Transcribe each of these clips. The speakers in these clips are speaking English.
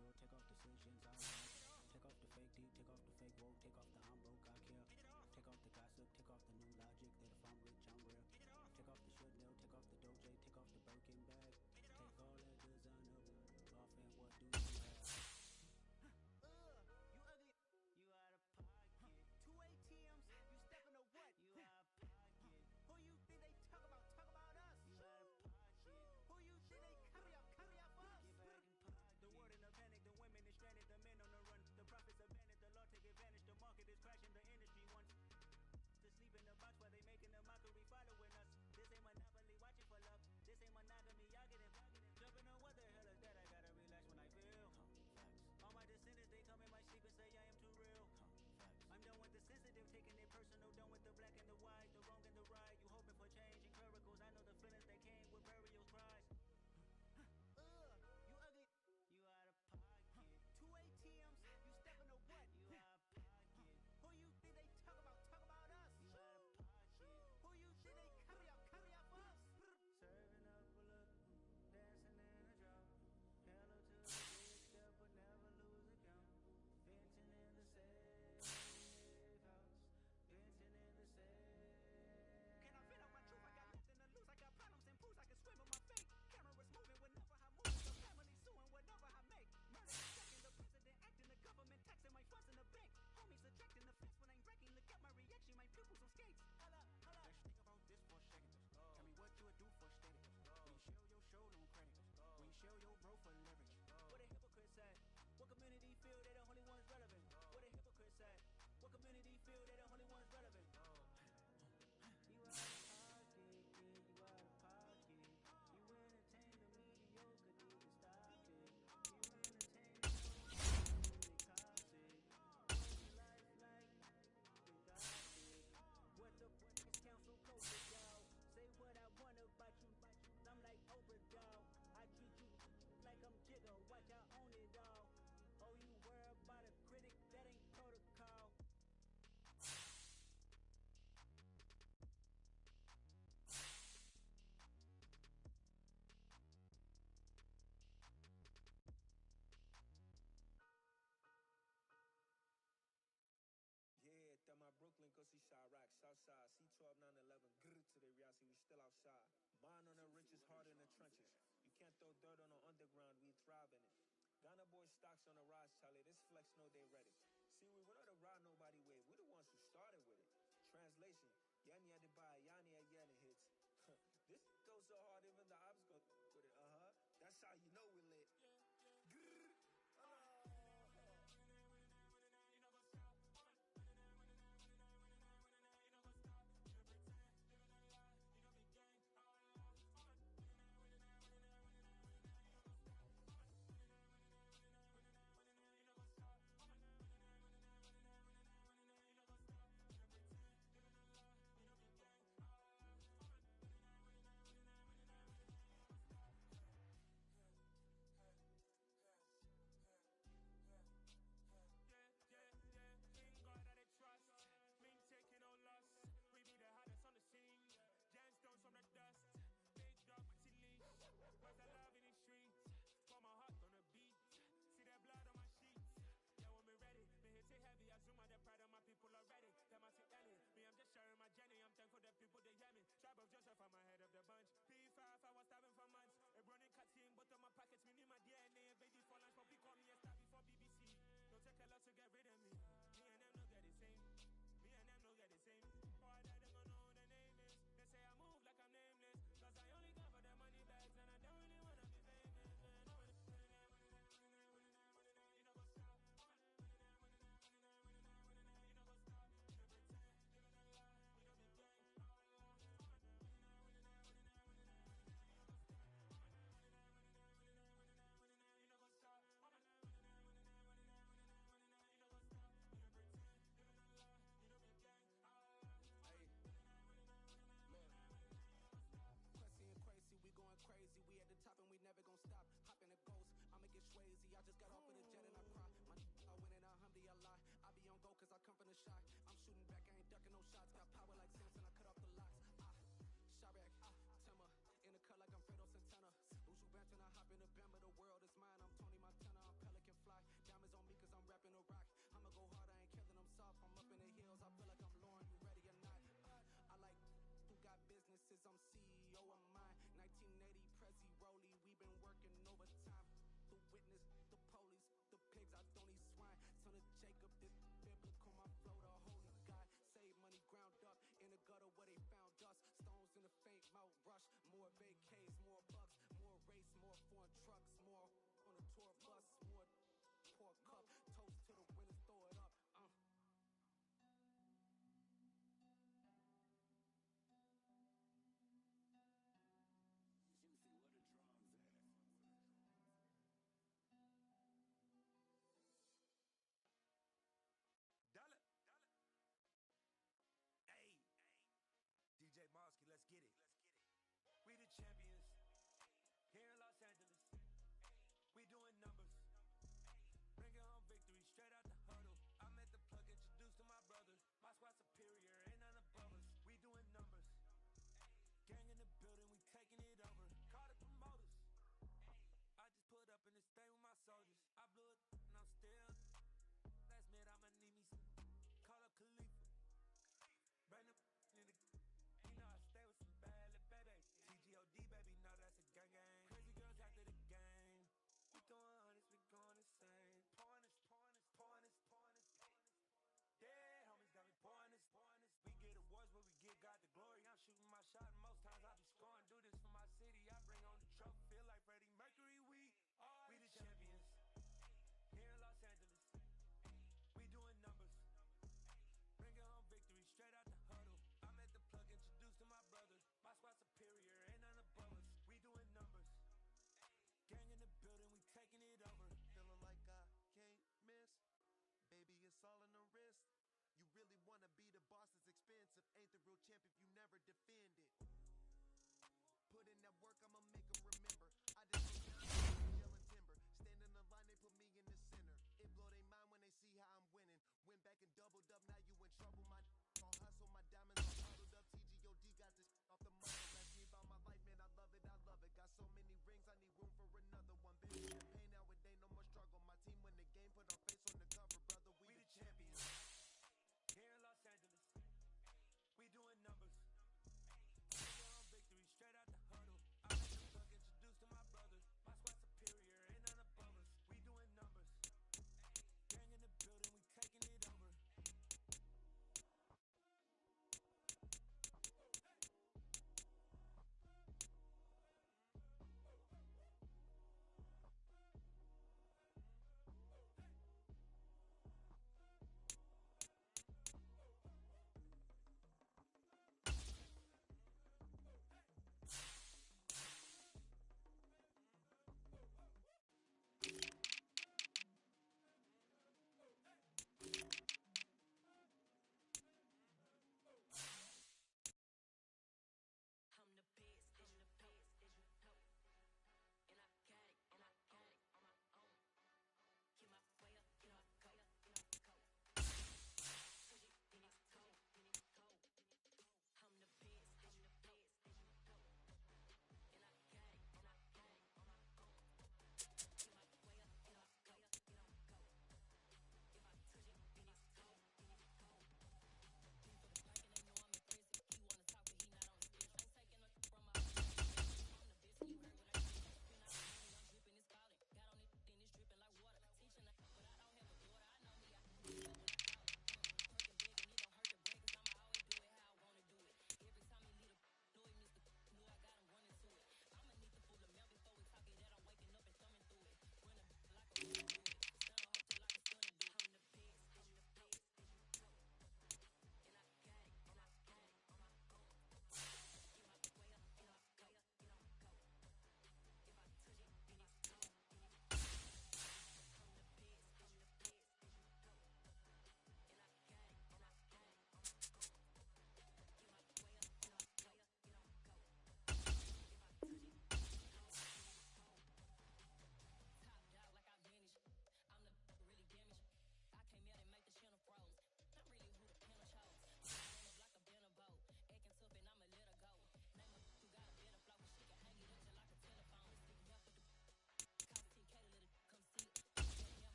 sure, take off decisions I want. Take off the fake deep, take off the fake woke, take off the I'm broke, I care. Take off the gossip, take off the new logic that if I'm rich, I'm real. Take off the should know, take off the doje, take off the Birkin bag. Take all that designer off and what do you have? You ugly. You out of pocket. 2 ATMs, you stepping to what? You out of pocket. Who you think they talk about? Talk about us. You out of pocket. Who you think they carry up for us? Get back in pocket. The world in a panic, the women is stranded, the men on the run. The profits abandoned, the law take advantage. The market is crashing, the industry wants to sleep in the box while they making a mockery following us. This ain't monopoly, watching for love. This ain't monogamy, y'all getting jumping on what the hell is that? I gotta relax when I feel. All my descendants, they come in my sleep and say I am too real. I'm done with the sensitive, taking it personal. Done with the black and the white, the wrong and the right. You hoping for change and miracles. I know the feelings that came with burial cries. You ugly. You out of pocket. 2 ATMs, you stepping to what? You out of pocket. Who you think they talk about? Talk about us. You out of pocket. Who you think they carry up for us? Serving up a look, dancing in a drop. Hello to the big step, but never lose a count. Venting in the safe house. Venting in the safe. Can I vent out my truth? I got nothing to lose. I got problems and fools. I can swim with my fate. Cameras moving whenever I move. The family suing whatever I make. Murder checking the president acting. The government taxing my funds in the bank. Homies attracting the fence when I'm breaking. Look at my reaction. My pupils on skates. Holla, holla. Let's think about this for a second. Tell me what you would do for static. When you show your show, no credit. When you show your bro for leverage. What a hypocrite said. What community feel they the only ones relevant? What a hypocrite said. What community feel they the only ones relevant? You out of pocket, yeah, you out of pocket. You entertain the mediocre, need to stop it. You entertain the toxic. What's your life like? You got it. What the is council posted, y'all? Say what I want about you. I'm like Oprah, dog. I treat you like I'm Jigga. Watch I own it all. Oh, you worry about a critic? That ain't protocol. Yeah, that my Brooklyn, go see Chirac, Southside, C12, 911, grr to the reality, we still outside. Mine on the riches, heart in the trenches. You can't throw dirt on the underground, we thrive in it. Ghana boy stocks on the rise, Charlie, this flex know they ready. See, we not the ride nobody wave, we the ones who started with it. Translation, Yani had to buy, Yani had Yani hits. This goes so hard, even the ops go with it, That's how you know we lit. Grr.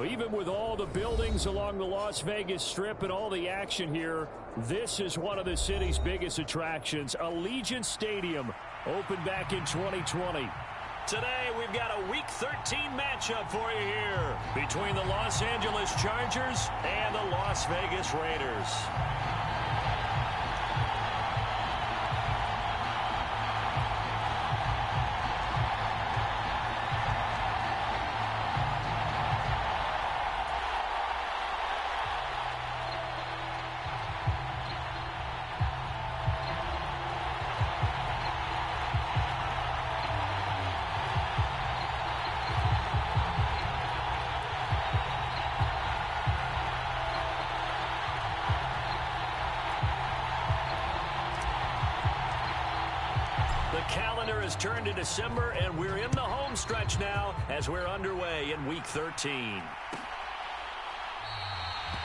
Well, even with all the buildings along the Las Vegas Strip and all the action here, this is one of the city's biggest attractions. Allegiant Stadium opened back in 2020. Today, we've got a Week 13 matchup for you here between the Los Angeles Chargers and the Las Vegas Raiders. Turned to December, and we're in the home stretch now as we're underway in Week 13.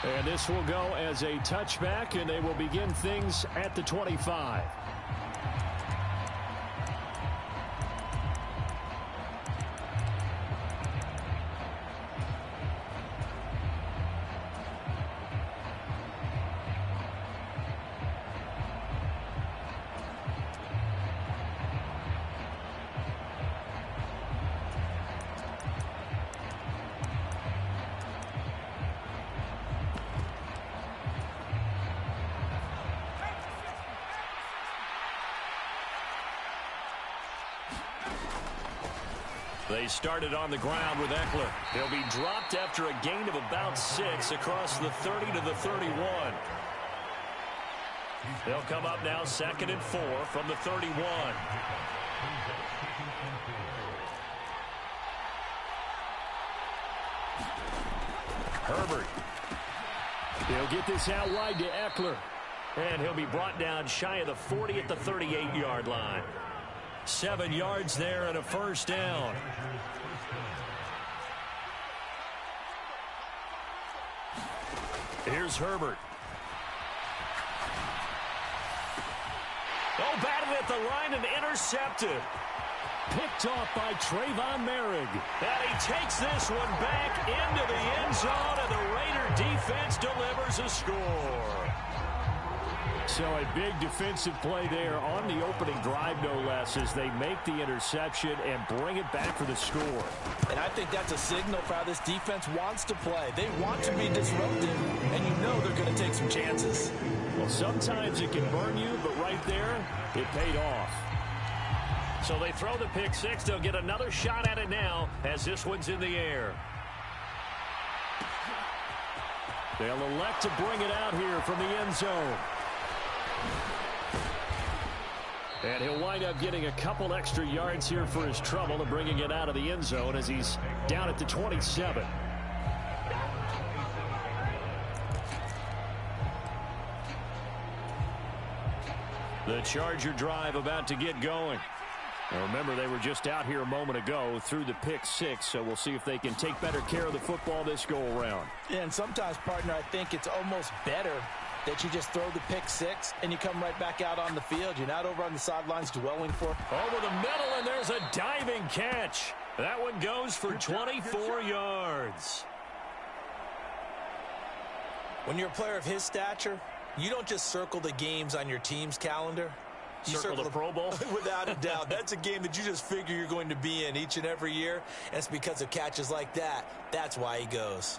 And this will go as a touchback, and they will begin things at the 25. They started on the ground with Eckler. He'll be dropped after a gain of about 6 across the 30 to the 31. They'll come up now 2nd and 4 from the 31. Herbert. He'll get this out wide to Eckler. And he'll be brought down shy of the 40 at the 38-yard line. 7 yards there and a first down. Here's Herbert. Oh, batted at the line and intercepted. Picked off by Trayvon Merrick. And he takes this one back into the end zone, and the Raider defense delivers a score. So a big defensive play there on the opening drive, no less, as they make the interception and bring it back for the score. And I think that's a signal for how this defense wants to play. They want to be disruptive, and you know they're going to take some chances. Well, sometimes it can burn you, but right there, it paid off. So they throw the pick six. They'll get another shot at it now as this one's in the air. They'll elect to bring it out here from the end zone. And he'll wind up getting a couple extra yards here for his trouble and bringing it out of the end zone as he's down at the 27. The Charger drive about to get going. Now remember, they were just out here a moment ago through the pick six, so we'll see if they can take better care of the football this go-around. Yeah, and sometimes, partner, I think it's almost better that you just throw the pick six and you come right back out on the field. You're not over on the sidelines dwelling for. Over the middle, and there's a diving catch. That one goes for 24 yards. When you're a player of his stature, you don't just circle the games on your team's calendar. You circle the Pro Bowl? Without a doubt. That's a game that you just figure you're going to be in each and every year. And it's because of catches like that. That's why he goes.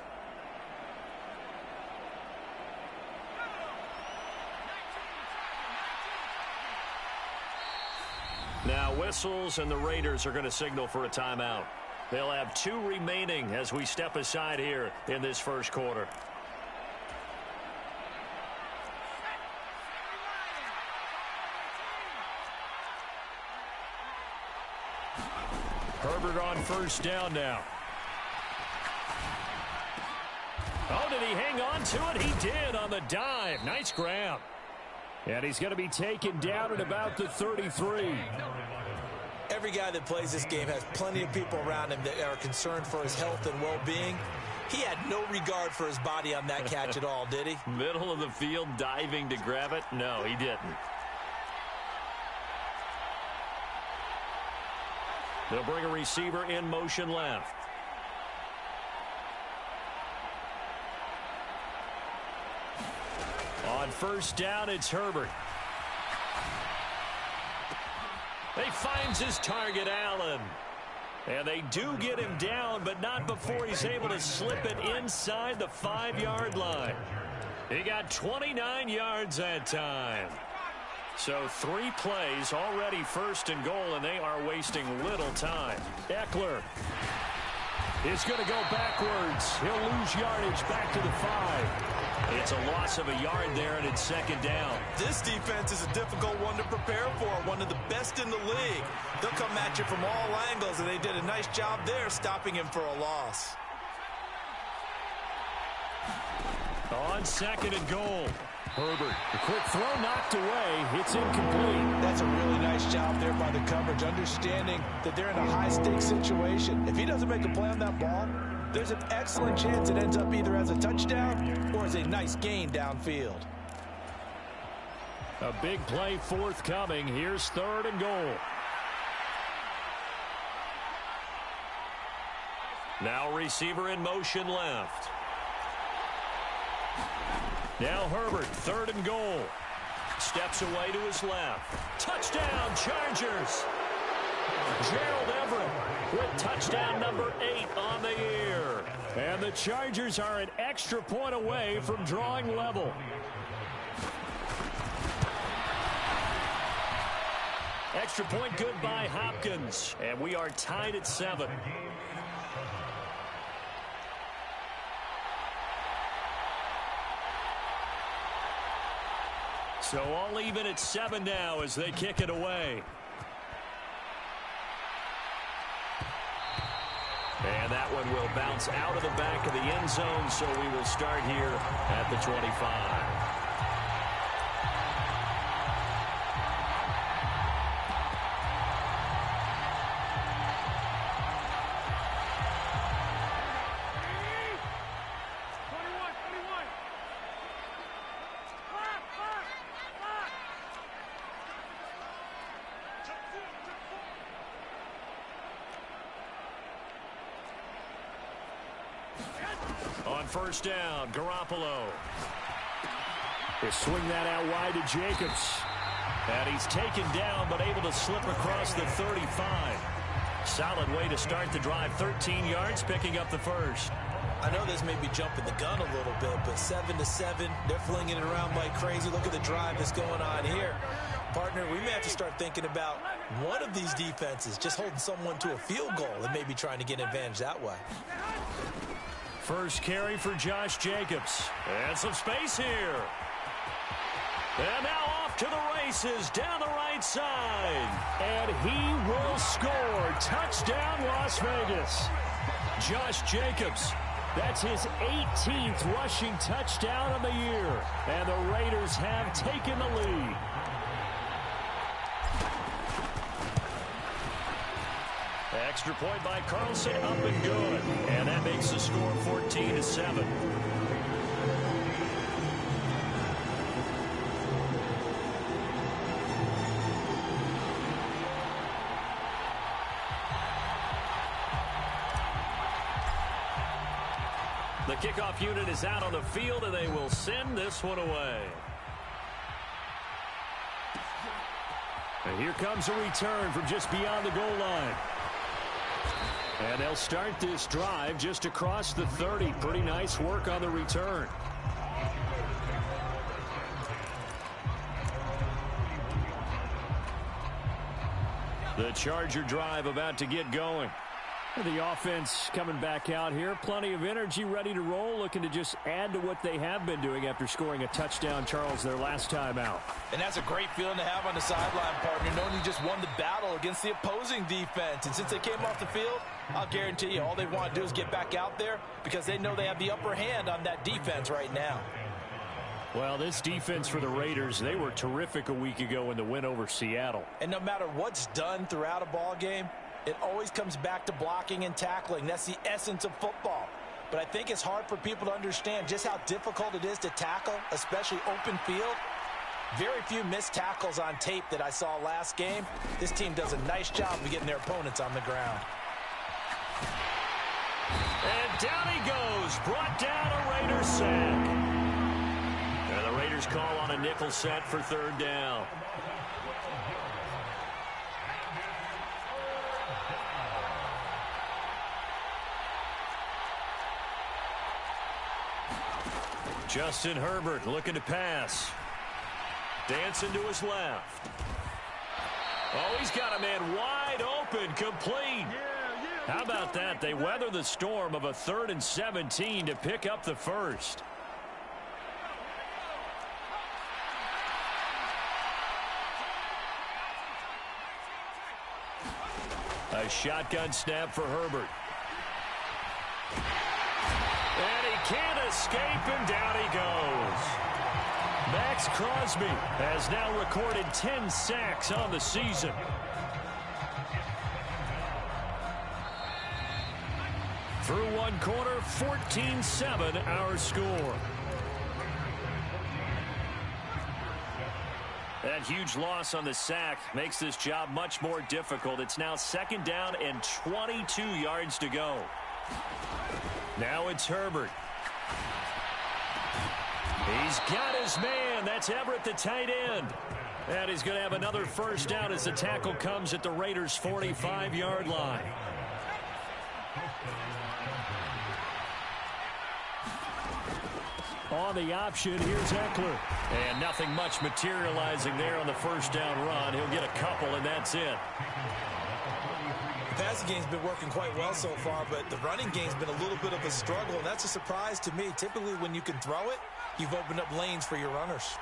Now whistles, and the Raiders are going to signal for a timeout. They'll have 2 remaining as we step aside here in this first quarter. Herbert on first down now. Oh, did he hang on to it? He did on the dive. Nice grab. And he's going to be taken down at about the 33. Every guy that plays this game has plenty of people around him that are concerned for his health and well-being. He had no regard for his body on that catch at all, did he? Middle of the field, diving to grab it? No, he didn't. They'll bring a receiver in motion left. On first down, it's Herbert. He finds his target, Allen. And they do get him down, but not before he's able to slip it inside the 5-yard line. He got 29 yards that time. So 3 plays, already first and goal, and they are wasting little time. Eckler is going to go backwards. He'll lose yardage back to the 5. It's a loss of a yard there, and it's second down. This defense is a difficult one to prepare for, one of the best in the league. They'll come at you from all angles, and they did a nice job there stopping him for a loss. On second and goal, Herbert. A quick throw knocked away. It's incomplete. That's a really nice job there by the coverage, understanding that they're in a high-stakes situation. If he doesn't make a play on that ball, there's an excellent chance it ends up either as a touchdown or as a nice gain downfield. A big play forthcoming. Here's third and goal. Now receiver in motion left. Now Herbert, third and goal. Steps away to his left. Touchdown, Chargers. Gerald Everett with touchdown number 8 on the year. And the Chargers are an extra point away from drawing level. Extra point good by Hopkins. And we are tied at 7. So all even at 7 now as they kick it away. And that one will bounce out of the back of the end zone, so we will start here at the 25. On first down, Garoppolo. They swing that out wide to Jacobs. And he's taken down, but able to slip across the 35. Solid way to start the drive. 13 yards, picking up the first. I know this may be jumping the gun a little bit, but 7-7, they're flinging it around like crazy. Look at the drive that's going on here. Partner, we may have to start thinking about one of these defenses just holding someone to a field goal and maybe trying to get an advantage that way. First carry for Josh Jacobs. And some space here. And now off to the races down the right side. And he will score. Touchdown, Las Vegas. Josh Jacobs. That's his 18th rushing touchdown of the year. And the Raiders have taken the lead. Extra point by Carlson, up and good. And that makes the score 14-7. The kickoff unit is out on the field, and they will send this one away. And here comes a return from just beyond the goal line. And they'll start this drive just across the 30. Pretty nice work on the return. The Charger drive about to get going. The offense coming back out here. Plenty of energy, ready to roll, looking to just add to what they have been doing after scoring a touchdown, Charles, their last time out. And that's a great feeling to have on the sideline, partner, knowing you just won the battle against the opposing defense. And since they came off the field, I'll guarantee you all they want to do is get back out there because they know they have the upper hand on that defense right now. Well, this defense for the Raiders, they were terrific a week ago in the win over Seattle. And no matter what's done throughout a ball game, it always comes back to blocking and tackling. That's the essence of football. But I think it's hard for people to understand just how difficult it is to tackle, especially open field. Very few missed tackles on tape that I saw last game. This team does a nice job of getting their opponents on the ground. And down he goes, brought down a Raider sack. And the Raiders Raiders call on a nickel set for 3rd down. Justin Herbert looking to pass. Dancing to his left. Oh, he's got a man wide open, complete. How about that? They weather the storm of a 3rd and 17 to pick up the first. A shotgun snap for Herbert. And he can't escape, and down he goes. Max Crosby has now recorded 10 sacks on the season. Through one quarter, 14-7 our score. That huge loss on the sack makes this job much more difficult. It's now 2nd down and 22 yards to go. Now it's Herbert. He's got his man. That's Everett, the tight end. And he's going to have another first down as the tackle comes at the Raiders' 45-yard line. On the option, here's Eckler. And nothing much materializing there on the first down run. He'll get a couple, and that's it. The passing game's been working quite well so far, but the running game's been a little bit of a struggle, and that's a surprise to me. Typically, when you can throw it, you've opened up lanes for your runners.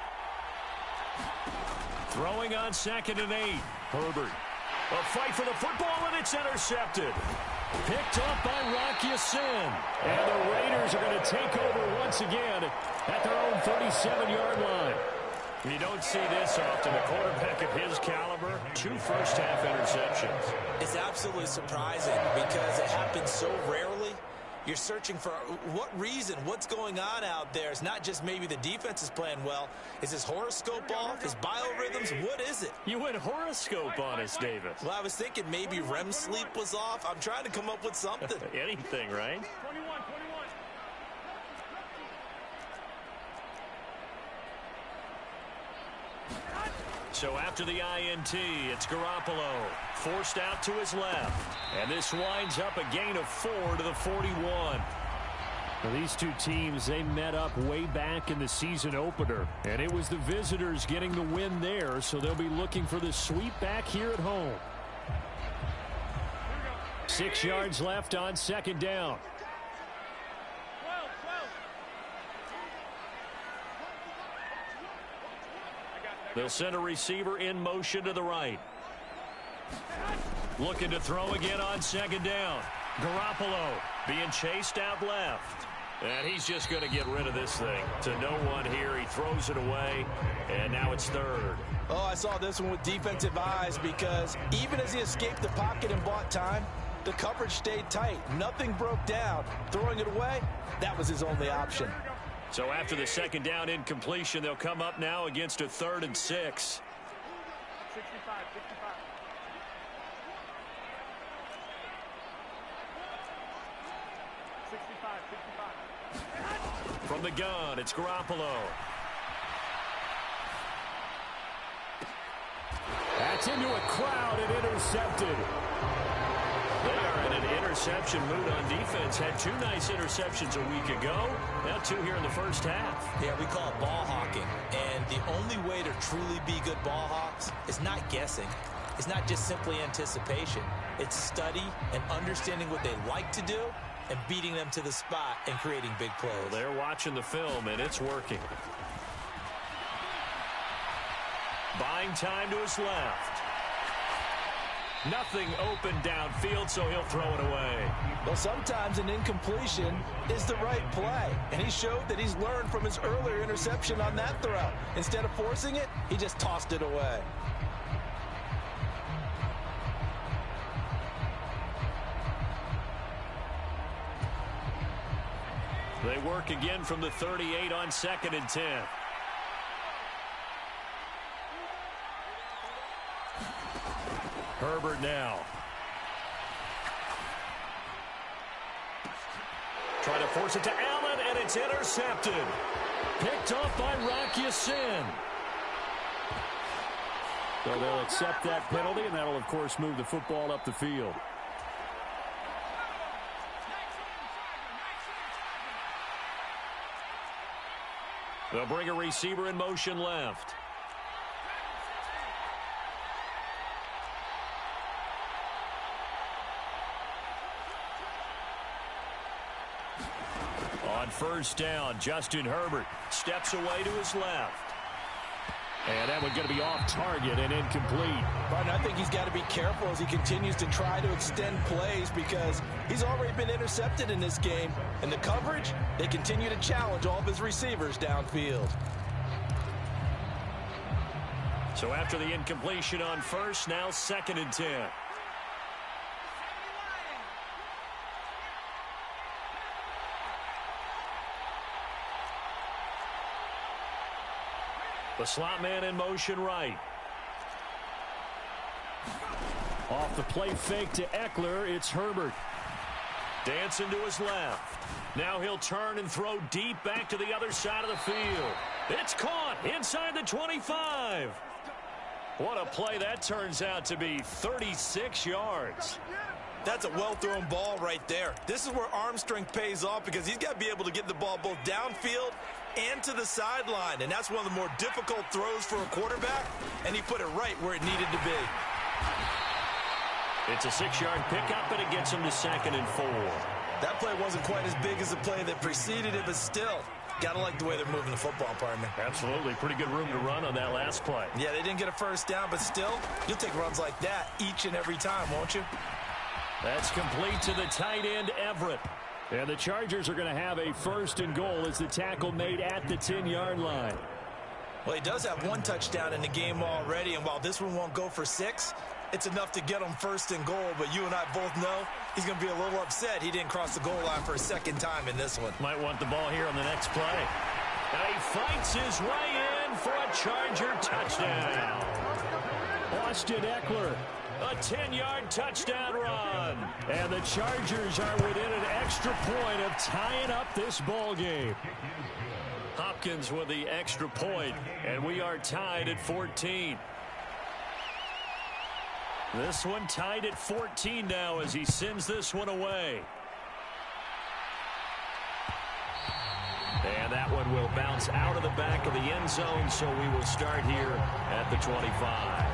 Throwing on 2nd and 8. Herbert. A fight for the football, and it's intercepted. Picked up by Rocky Sin. And the Raiders are going to take over once again at their own 37-yard line. You don't see this often. A quarterback of his caliber, 2 first-half interceptions. It's absolutely surprising because it happens so rarely. You're searching for what reason, what's going on out there. It's not just maybe the defense is playing well. Is his horoscope off? His biorhythms? What is it? You went horoscope on us, Davis. Well, I was thinking maybe REM sleep was off. I'm trying to come up with something. Anything, right? 21. So after the INT, it's Garoppolo. Forced out to his left. And this winds up a gain of 4 to the 41. Well, these two teams, they met up way back in the season opener. And it was the visitors getting the win there, so they'll be looking for the sweep back here at home. 6 yards left on 2nd down. They'll send a receiver in motion to the right. Looking to throw again on 2nd down. Garoppolo being chased out left. And he's just going to get rid of this thing. To no one here. He throws it away. And now it's 3rd. Oh, I saw this one with defensive eyes because even as he escaped the pocket and bought time, the coverage stayed tight. Nothing broke down. Throwing it away, that was his only option. So after the 2nd down incompletion, they'll come up now against a 3rd and 6. 65. From the gun, it's Garoppolo. That's into a crowd and intercepted. They are in an interception mood on defense. Had 2 nice interceptions a week ago. Now 2 here in the first half. Yeah, we call it ball hawking. And the only way to truly be good ball hawks is not guessing. It's not just simply anticipation. It's study and understanding what they like to do and beating them to the spot and creating big plays. Well, they're watching the film, and it's working. Buying time to his left. Nothing open downfield, so he'll throw it away. Well, sometimes an incompletion is the right play, and he showed that he's learned from his earlier interception on that throw. Instead of forcing it, he just tossed it away. They work again from the 38 on 2nd and 10. Herbert now. Trying to force it to Allen, and it's intercepted. Picked off by Rock Ya-Sin. So they'll accept that penalty, and that'll, of course, move the football up the field. They'll bring a receiver in motion left. On first down, Justin Herbert steps away to his left. And that one's going to be off target and incomplete. But I think he's got to be careful as he continues to try to extend plays because he's already been intercepted in this game. And the coverage, they continue to challenge all of his receivers downfield. So after the incompletion on first, now 2nd and 10. The slot man in motion right. Off the play fake to Eckler, it's Herbert. Dancing to his left. Now he'll turn and throw deep back to the other side of the field. It's caught inside the 25. What a play that turns out to be, 36 yards. That's a well-thrown ball right there. This is where arm strength pays off because he's got to be able to get the ball both downfield and to the sideline. And that's one of the more difficult throws for a quarterback, and he put it right where it needed to be. It's a 6-yard pickup, and it gets him to 2nd and 4. That play wasn't quite as big as the play that preceded it, but still, got to like the way they're moving the football, partner. Absolutely. Pretty good room to run on that last play. Yeah, they didn't get a first down, but still, you'll take runs like that each and every time, won't you? That's complete to the tight end, Everett. And the Chargers are going to have a 1st and goal as the tackle made at the 10-yard line. Well, he does have 1 touchdown in the game already, and while this one won't go for 6, it's enough to get him 1st and goal. But you and I both know he's going to be a little upset he didn't cross the goal line for a 2nd time in this one. Might want the ball here on the next play. And he fights his way in for a Charger touchdown. Austin Eckler. A 10-yard touchdown run. And the Chargers are within an extra point of tying up this ball game. Hopkins with the extra point, and we are tied at 14. This one tied at 14 now as he sends this one away. And that one will bounce out of the back of the end zone, so we will start here at the 25.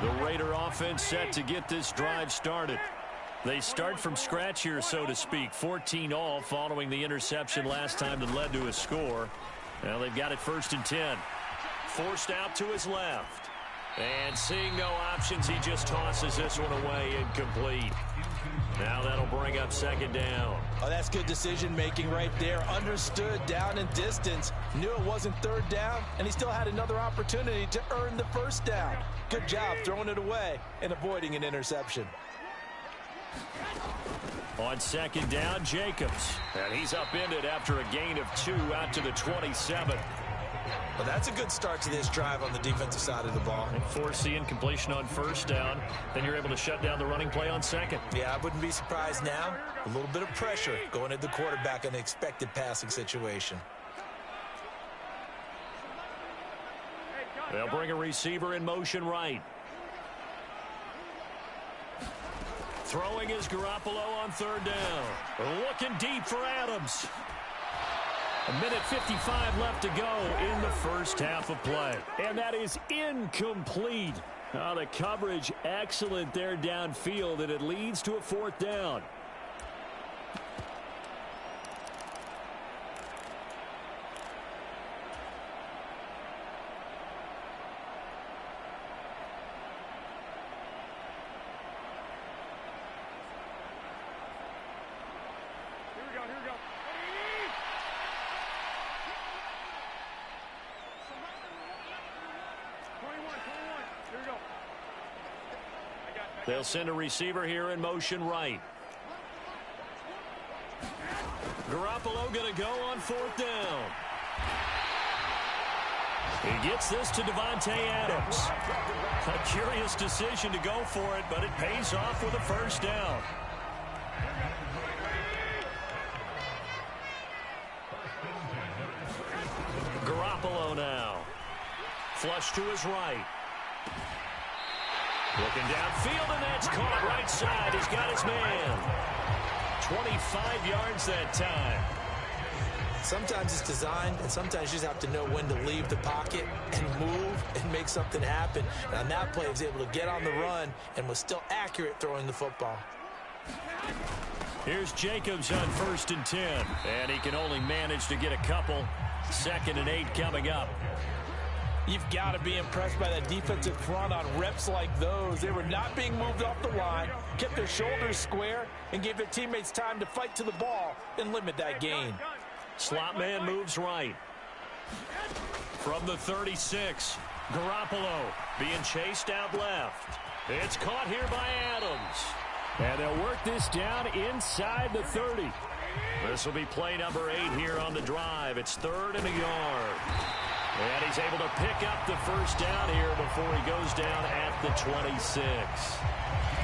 The Raider offense set to get this drive started. They start from scratch here, so to speak. 14 all following the interception last time that led to a score. Now they've got it 1st and 10. Forced out to his left. And seeing no options, he just tosses this one away, incomplete. Now that'll bring up 2nd down. Oh, that's good decision-making right there. Understood down and distance. Knew it wasn't 3rd down, and he still had another opportunity to earn the 1st down. Good job throwing it away and avoiding an interception. On 2nd down, Jacobs. And he's upended after a gain of 2 out to the 27. Well, that's a good start to this drive on the defensive side of the ball. And force the incompletion on 1st down. Then you're able to shut down the running play on 2nd. Yeah, I wouldn't be surprised now. A little bit of pressure going at the quarterback in the expected passing situation. They'll bring a receiver in motion right. Throwing is Garoppolo on 3rd down. Looking deep for Adams. 1:55 left to go in the first half of play. And that is incomplete. Oh, the coverage excellent there downfield, and it leads to a 4th down. They'll send a receiver here in motion right. Garoppolo going to go on 4th down. He gets this to Devontae Adams. A curious decision to go for it, but it pays off with a first down. Garoppolo now. Flush to his right. Looking downfield, and that's caught right side. He's got his man. 25 yards that time. Sometimes it's designed, and sometimes you just have to know when to leave the pocket and move and make something happen. And on that play, he was able to get on the run and was still accurate throwing the football. Here's Jacobs on 1st and 10. And he can only manage to get a couple. 2nd and 8 coming up. You've got to be impressed by that defensive front on reps like those. They were not being moved off the line, kept their shoulders square, and gave their teammates time to fight to the ball and limit that gain. Slot man moves right. From the 36, Garoppolo being chased out left. It's caught here by Adams. And they'll work this down inside the 30. This will be play number 8 here on the drive. It's 3rd and a yard. And he's able to pick up the first down here before he goes down at the 26.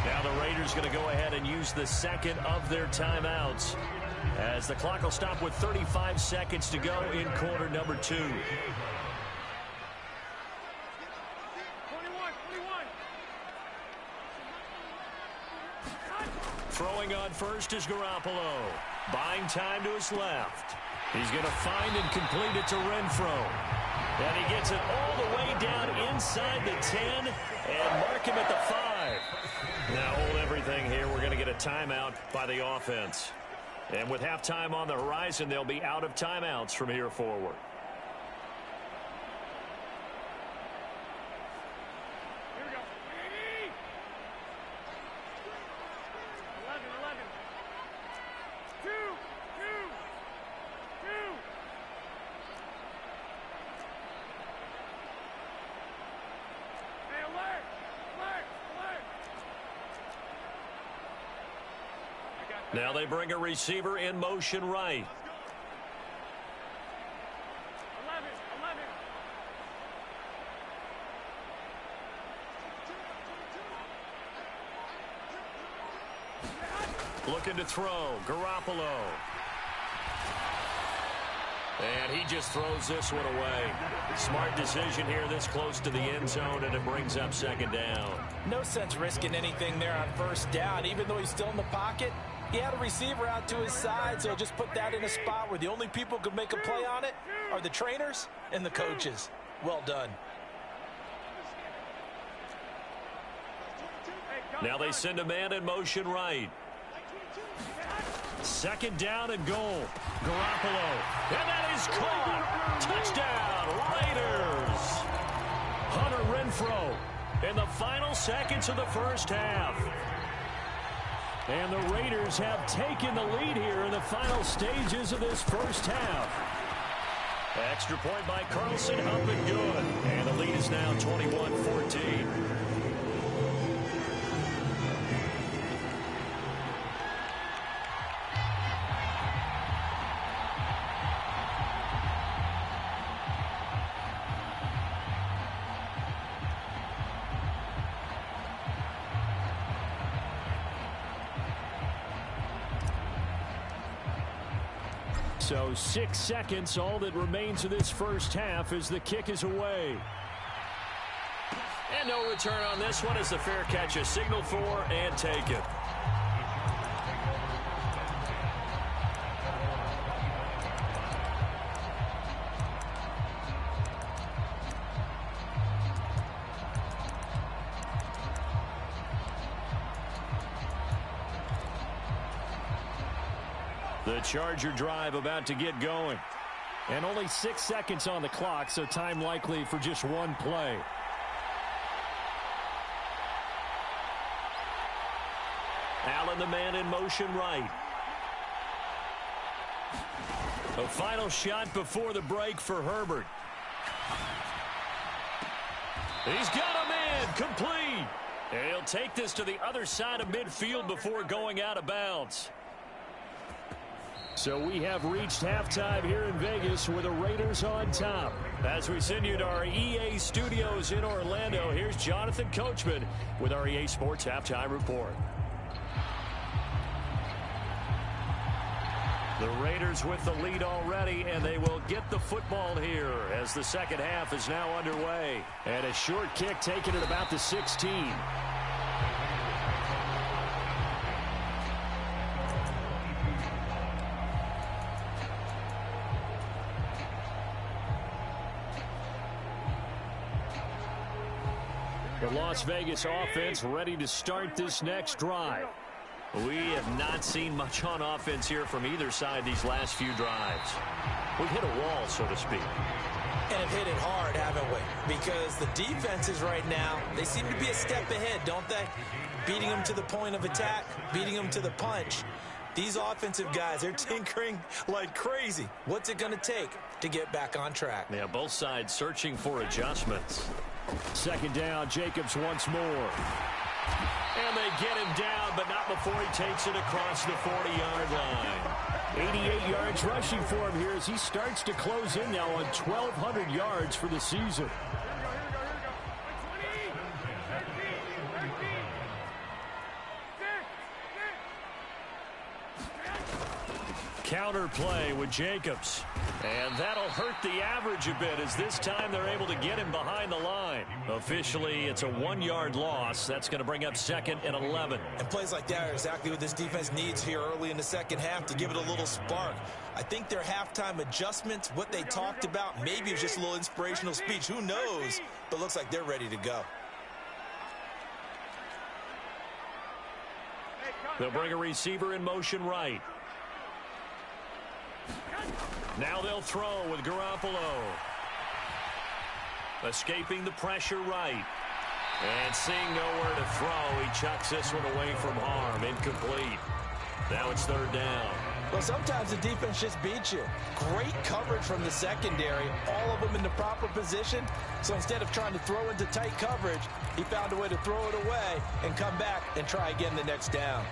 Now the Raiders going to go ahead and use the second of their timeouts, as the clock will stop with 35 seconds to go in quarter number 2. Throwing on first is Garoppolo. Buying time to his left. He's going to find and complete it to Renfro. And he gets it all the way down inside the 10 and mark him at the 5. Now hold everything here. We're going to get a timeout by the offense. And with halftime on the horizon, they'll be out of timeouts from here forward. Now they bring a receiver in motion right. 11. Looking to throw. Garoppolo. And he just throws this one away. Smart decision here this close to the end zone, and it brings up 2nd down. No sense risking anything there on 1st down. Even though he's still in the pocket, he had a receiver out to his side, so just put that in a spot where the only people who could make a play on it are the trainers and the coaches. Well done. Now they send a man in motion right. 2nd down and goal. Garoppolo. And that is caught. Touchdown, Raiders. Hunter Renfro in the final seconds of the first half. And the Raiders have taken the lead here in the final stages of this first half. Extra point by Carlson, up and good. And the lead is now 21-14. So 6 seconds, all that remains of this first half as the kick is away. And no return on this one as the fair catch is signaled for and taken. The Charger drive about to get going. And only 6 seconds on the clock, so time likely for just one play. Allen, the man in motion right. A final shot before the break for Herbert. He's got a man complete. And he'll take this to the other side of midfield before going out of bounds. So we have reached halftime here in Vegas with the Raiders on top. As we send you to our EA studios in Orlando, here's Jonathan Coachman with our EA Sports Halftime Report. The Raiders with the lead already, and they will get the football here as the second half is now underway. And a short kick taken at about the 16. The Las Vegas offense ready to start this next drive. We have not seen much on offense here from either side these last few drives. We've hit a wall, so to speak. And have hit it hard, haven't we? Because the defenses right now, they seem to be a step ahead, don't they? Beating them to the point of attack, beating them to the punch. These offensive guys, they're tinkering like crazy. What's it going to take to get back on track? Yeah, both sides searching for adjustments. Second down, Jacobs once more. And they get him down, but not before he takes it across the 40-yard line. 88 yards rushing for him here as he starts to close in now on 1,200 yards for the season. Counter play with Jacobs. And that'll hurt the average a bit as this time they're able to get him behind the line. Officially, it's a 1-yard loss. That's going to bring up second and 11. And plays like that are exactly what this defense needs here early in the second half to give it a little spark. I think their halftime adjustments, what they talked about, maybe it was just a little inspirational speech. Who knows? But looks like they're ready to go. They'll bring a receiver in motion right. Now they'll throw with Garoppolo. Escaping the pressure right. And seeing nowhere to throw, he chucks this one away from harm. Incomplete. Now it's third down. Well, sometimes the defense just beats you. Great coverage from the secondary. All of them in the proper position. So instead of trying to throw into tight coverage, he found a way to throw it away and come back and try again the next down.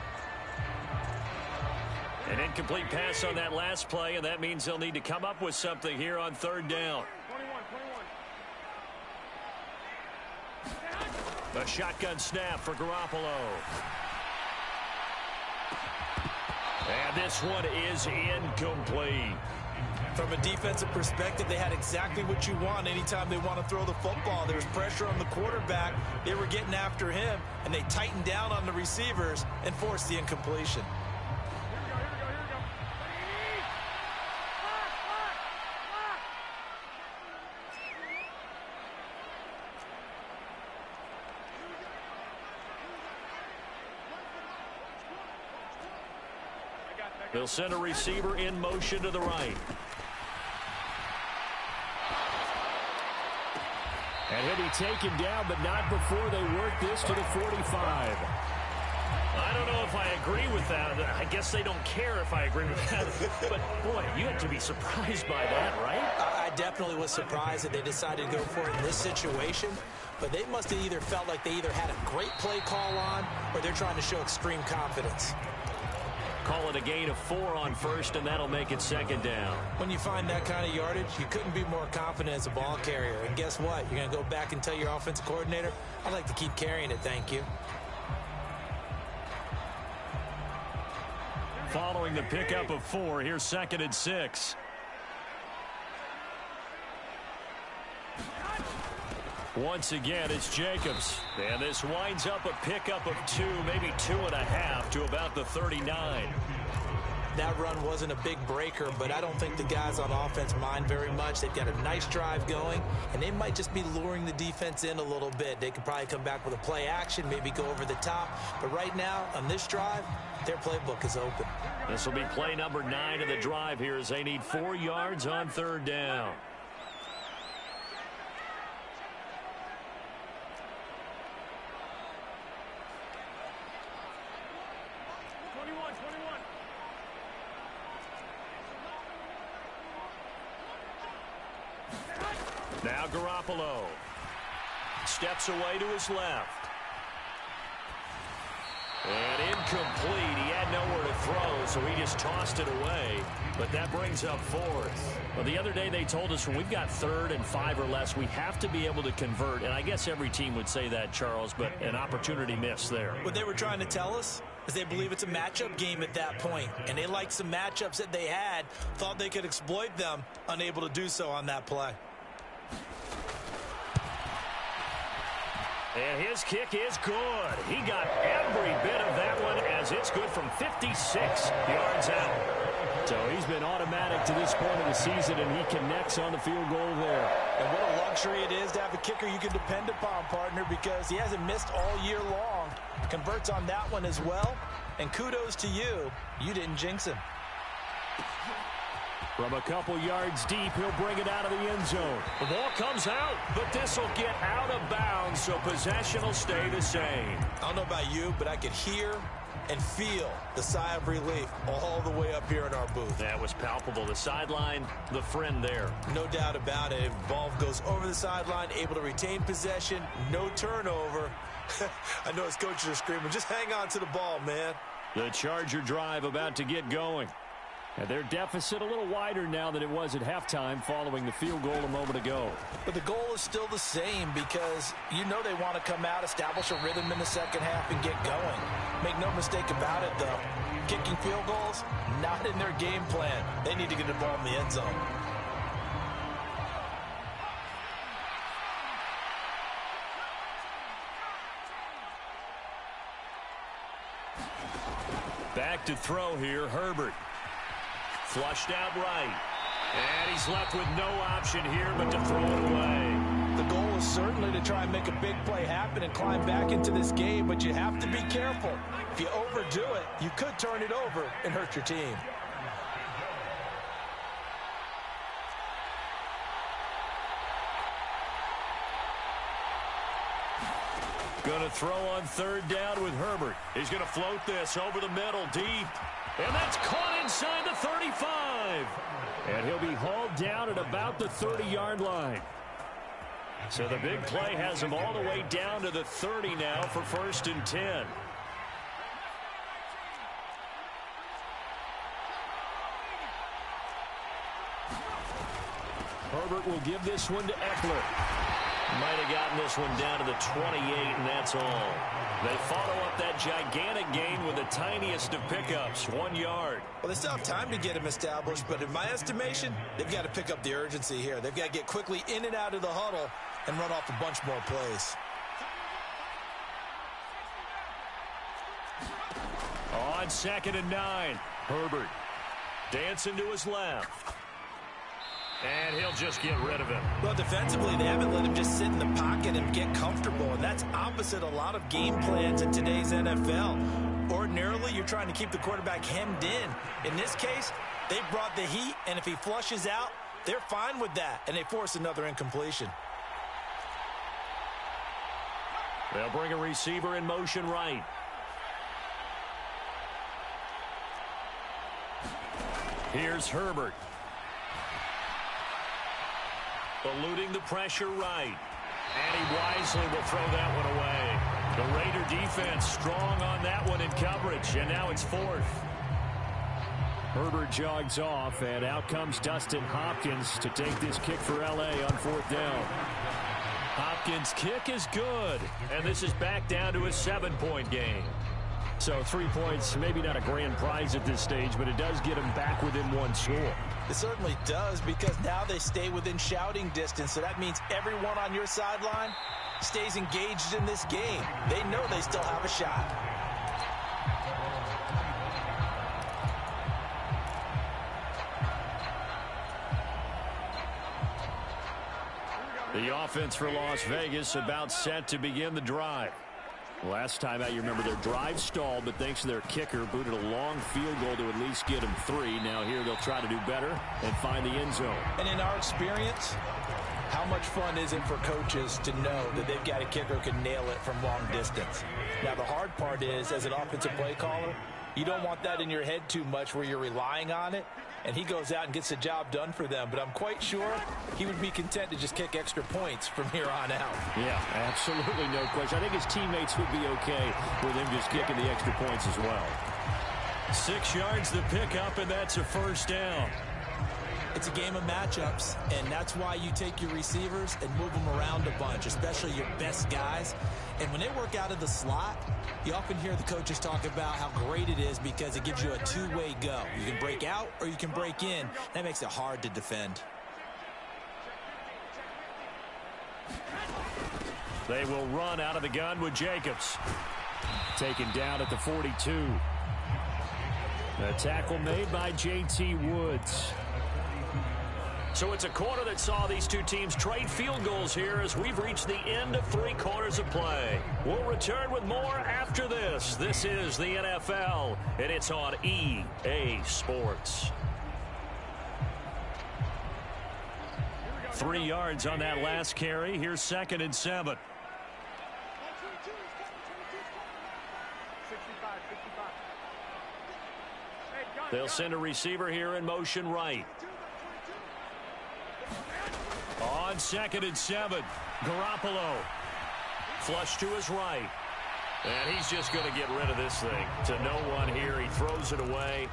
An incomplete pass on that last play, and that means they'll need to come up with something here on third down. 21. A shotgun snap for Garoppolo. And this one is incomplete. From a defensive perspective, they had exactly what you want anytime they want to throw the football. There was pressure on the quarterback. They were getting after him, and they tightened down on the receivers and forced the incompletion. They'll send a receiver in motion to the right. And he'll be taken down, but not before they work this to the 45. I don't know if I agree with that. I guess they don't care if I agree with that. But, boy, you had to be surprised by that, right? I definitely was surprised that they decided to go for it in this situation. But they must have either felt like they either had a great play call on or they're trying to show extreme confidence. Call it a gain of 4 on first, and that'll make it second down. When you find that kind of yardage, you couldn't be more confident as a ball carrier. And guess what? You're going to go back and tell your offensive coordinator, I'd like to keep carrying it, thank you. Following the pickup of 4, here's second and 6. Once again, it's Jacobs. And this winds up a pickup of 2, maybe 2.5 to about the 39. That run wasn't a big breaker, but I don't think the guys on offense mind very much. They've got a nice drive going, and they might just be luring the defense in a little bit. They could probably come back with a play action, maybe go over the top. But right now, on this drive, their playbook is open. This will be play number 9 of the drive here as they need 4 yards on third down. Now Garoppolo steps away to his left. And incomplete. He had nowhere to throw, so he just tossed it away. But that brings up fourth. Well, the other day they told us when we've got 3rd and 5 or less, we have to be able to convert. And I guess every team would say that, Charles, but an opportunity missed there. What they were trying to tell us is they believe it's a matchup game at that point. And they liked some matchups that they had, thought they could exploit them, unable to do so on that play. And his kick is good. He got every bit of that one as it's good from 56 yards out. So he's been automatic to this point of the season, and he connects on the field goal there. And what a luxury it is to have a kicker you can depend upon, partner, because he hasn't missed all year long. Converts on that one as well. And kudos to you. You didn't jinx him. From a couple yards deep, he'll bring it out of the end zone. The ball comes out, but this will get out of bounds, so possession will stay the same. I don't know about you, but I could hear and feel the sigh of relief all the way up here in our booth. That was palpable. The sideline, the friend there. No doubt about it. If ball goes over the sideline, able to retain possession, no turnover. I know his coaches are screaming, just hang on to the ball, man. The Charger drive about to get going. And their deficit a little wider now than it was at halftime following the field goal a moment ago. But the goal is still the same because you know they want to come out, establish a rhythm in the second half, and get going. Make no mistake about it, though. Kicking field goals, not in their game plan. They need to get the ball in the end zone. Back to throw here, Herbert. Flushed out right. And he's left with no option here but to throw it away. The goal is certainly to try and make a big play happen and climb back into this game, but you have to be careful. If you overdo it, you could turn it over and hurt your team. Going to throw on 3rd down with Herbert. He's going to float this over the middle, deep. And that's caught inside the 35. And he'll be hauled down at about the 30-yard line. So the big play has him all the way down to the 30 now for 1st and 10. Herbert will give this one to Eckler. Might have gotten this one down to the 28, and that's all. They follow up that gigantic gain with the tiniest of pickups, 1 yard. Well, they still have time to get him established, but in my estimation, they've got to pick up the urgency here. They've got to get quickly in and out of the huddle and run off a bunch more plays. On 2nd and 9, Herbert dancing to his left. And he'll just get rid of him. Well, defensively, they haven't let him just sit in the pocket and get comfortable, and that's opposite a lot of game plans in today's NFL. Ordinarily, you're trying to keep the quarterback hemmed in. In this case, they brought the heat, and if he flushes out, they're fine with that, and they force another incompletion. They'll bring a receiver in motion right. Here's Herbert. Eluding the pressure right. And he wisely will throw that one away. The Raider defense strong on that one in coverage. And now it's 4th. Herbert jogs off, and out comes Dustin Hopkins to take this kick for L.A. on 4th down. Hopkins' kick is good. And this is back down to a 7-point game. So 3 points, maybe not a grand prize at this stage, but it does get them back within 1 score. It certainly does, because now they stay within shouting distance, so that means everyone on your sideline stays engaged in this game. They know they still have a shot. The offense for Las Vegas about set to begin the drive. Last time out, you remember their drive stalled, but thanks to their kicker, booted a long field goal to at least get them 3. Now here they'll try to do better and find the end zone. And in our experience, how much fun is it for coaches to know that they've got a kicker who can nail it from long distance? Now, the hard part is, as an offensive play caller, you don't want that in your head too much where you're relying on it, and he goes out and gets the job done for them. But I'm quite sure he would be content to just kick extra points from here on out. Yeah, absolutely no question. I think his teammates would be okay with him just kicking the extra points as well. 6 yards the pickup, and that's a first down. It's a game of matchups, and that's why you take your receivers and move them around a bunch, especially your best guys. And when they work out of the slot, you often hear the coaches talk about how great it is because it gives you a two-way go. You can break out or you can break in. That makes it hard to defend. They will run out of the gun with Jacobs. Taken down at the 42. A tackle made by J.T. Woods. So it's a quarter that saw these two teams trade field goals here as we've reached the end of 3 quarters of play. We'll return with more after this. This is the NFL, and it's on EA Sports. 3 yards on that last carry. Here's 2nd and 7. They'll send a receiver here in motion right. On 2nd and 7, Garoppolo. Flush to his right. And he's just going to get rid of this thing. To no one here. He throws it away.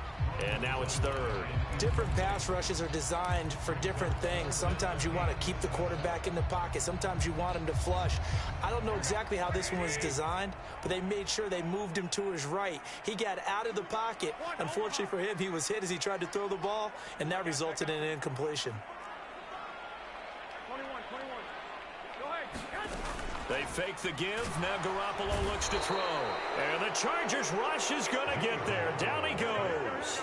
And now it's 3rd. Different pass rushes are designed for different things. Sometimes you want to keep the quarterback in the pocket. Sometimes you want him to flush. I don't know exactly how this one was designed, but they made sure they moved him to his right. He got out of the pocket. Unfortunately for him, he was hit as he tried to throw the ball, and that resulted in an incompletion. They fake the give. Now Garoppolo looks to throw. And the Chargers rush is going to get there. Down he goes.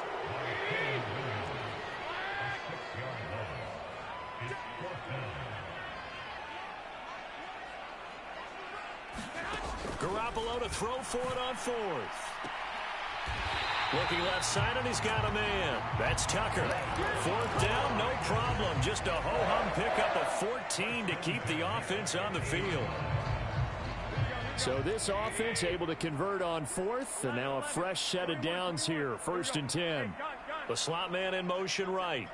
Garoppolo to throw for it on 4th. Looking left side, and he's got a man. That's Tucker. 4th down, no problem. Just a ho-hum pickup of 14 to keep the offense on the field. So this offense able to convert on 4th, and now a fresh set of downs here. 1st and 10. The slot man in motion right.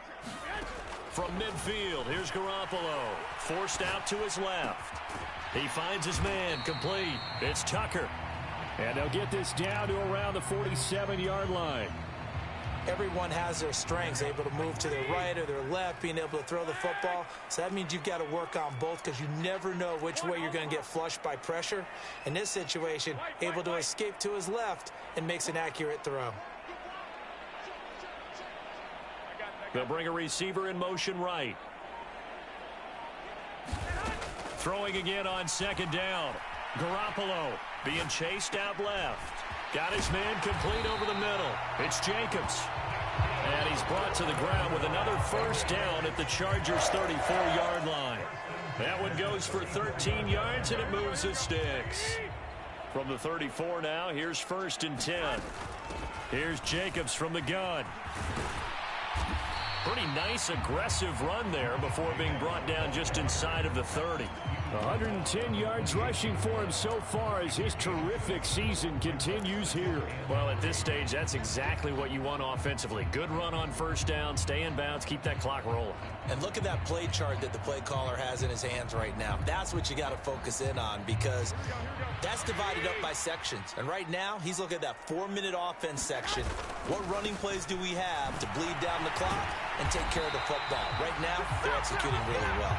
From midfield, here's Garoppolo. Forced out to his left. He finds his man, complete. It's Tucker. And they'll get this down to around the 47-yard line. Everyone has their strengths, able to move to their right or their left, being able to throw the football. So that means you've got to work on both because you never know which way you're going to get flushed by pressure. In this situation, able to escape to his left and makes an accurate throw. They'll bring a receiver in motion right. Throwing again on 2nd down. Garoppolo being chased out left. Got his man complete over the middle. It's Jacobs. And he's brought to the ground with another 1st down at the Chargers' 34-yard line. That one goes for 13 yards, and it moves the sticks. From the 34 now, here's 1st and 10. Here's Jacobs from the gun. Pretty nice, aggressive run there before being brought down just inside of the 30. 110 yards rushing for him so far as his terrific season continues here. Well, at this stage, that's exactly what you want offensively. Good run on 1st down, stay in bounds, keep that clock rolling. And look at that play chart that the play caller has in his hands right now. That's what you got to focus in on because that's divided up by sections. And right now, he's looking at that 4-minute offense section. What running plays do we have to bleed down the clock and take care of the football? Right now, they're executing really well.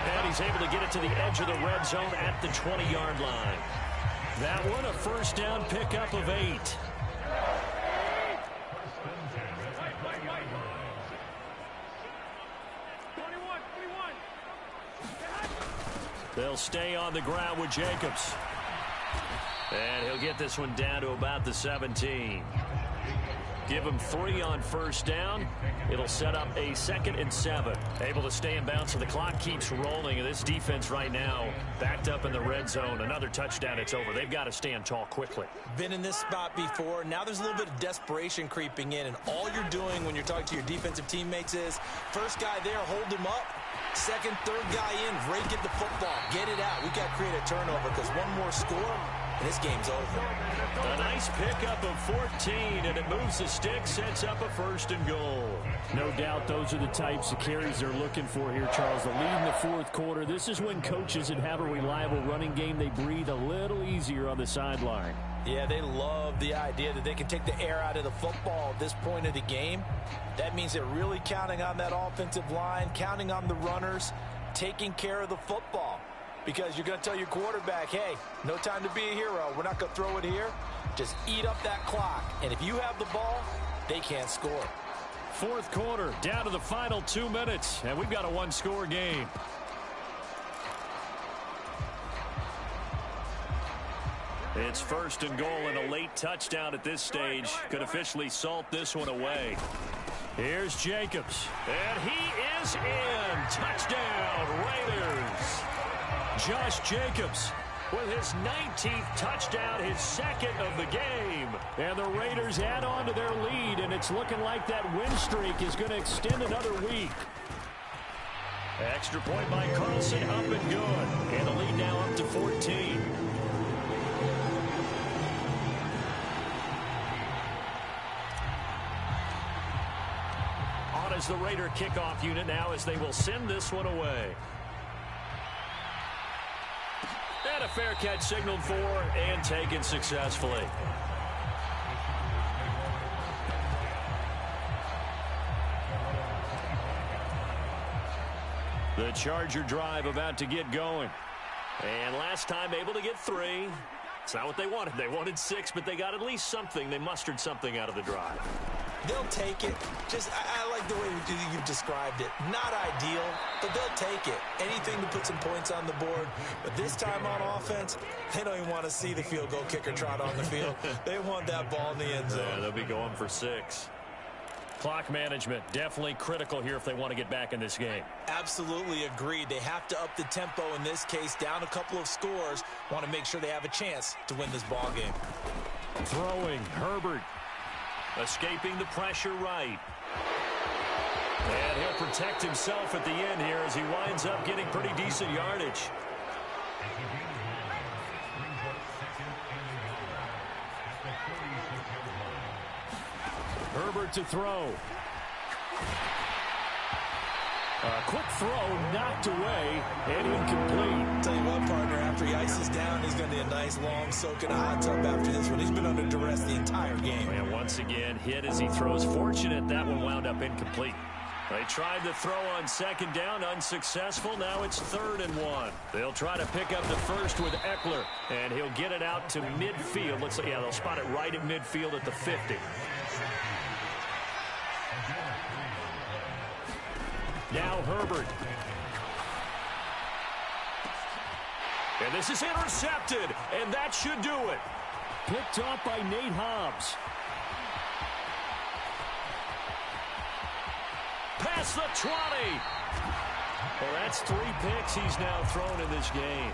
And he's able to get it to the edge of the red zone at the 20-yard line. That one, a 1st down pickup of 8. They'll stay on the ground with Jacobs. And he'll get this one down to about the 17. Give him 3 on 1st down. It'll set up a 2nd and 7. Able to stay in bounds, so the clock keeps rolling. And this defense right now backed up in the red zone. Another touchdown, it's over. They've got to stand tall quickly. Been in this spot before. Now there's a little bit of desperation creeping in. And all you're doing when you're talking to your defensive teammates is, first guy there, hold him up. 2nd, 3rd guy in, Ray, get the football. Get it out. We've got to create a turnover because one more score and this game's over. A nice pickup of 14, and it moves the stick, sets up a 1st and goal. No doubt those are the types of carries they're looking for here, Charles. The lead in the 4th quarter. This is when coaches that have a reliable running game, they breathe a little easier on the sideline. Yeah, they love the idea that they can take the air out of the football at this point of the game. That means they're really counting on that offensive line, counting on the runners, taking care of the football. Because you're going to tell your quarterback, hey, no time to be a hero. We're not going to throw it here. Just eat up that clock. And if you have the ball, they can't score. 4th quarter, down to the final 2 minutes, and we've got a 1-score game. It's 1st and goal, and a late touchdown at this stage could officially salt this one away. Here's Jacobs, and he is in. Touchdown, Raiders. Josh Jacobs with his 19th touchdown, his 2nd of the game. And the Raiders add on to their lead, and it's looking like that win streak is going to extend another week. Extra point by Carlson, up and good. And the lead now up to 14. On as the Raider kickoff unit now as they will send this one away. And a fair catch signaled for and taken successfully. The Charger drive about to get going. And last time able to get 3. It's not what they wanted. They wanted 6, but they got at least something. They mustered something out of the drive. They'll take it. I like the way you've described it. Not ideal, but they'll take it. Anything to put some points on the board. But this time on offense, they don't even want to see the field goal kicker trot on the field. They want that ball in the end zone. Yeah, they'll be going for 6. Clock management, definitely critical here if they want to get back in this game. Absolutely agreed. They have to up the tempo in this case, down a couple of scores. Want to make sure they have a chance to win this ball game. Throwing, Herbert. Escaping the pressure right. And he'll protect himself at the end here as he winds up getting pretty decent yardage. Herbert to throw. A quick throw knocked away and incomplete. Tell you what, partner, after he ices down, he's going to need a nice long soak in a hot tub after this one. He's been under duress the entire game. And once again, hit as he throws. Fortunate that one wound up incomplete. They tried the throw on 2nd down, unsuccessful. Now it's 3rd and 1. They'll try to pick up the 1st with Eckler, and he'll get it out to midfield. Looks like, yeah, they'll spot it right at midfield at the 50. Now Herbert. And this is intercepted, and that should do it. Picked off by Nate Hobbs. Past the 20. Well, that's 3 picks he's now thrown in this game.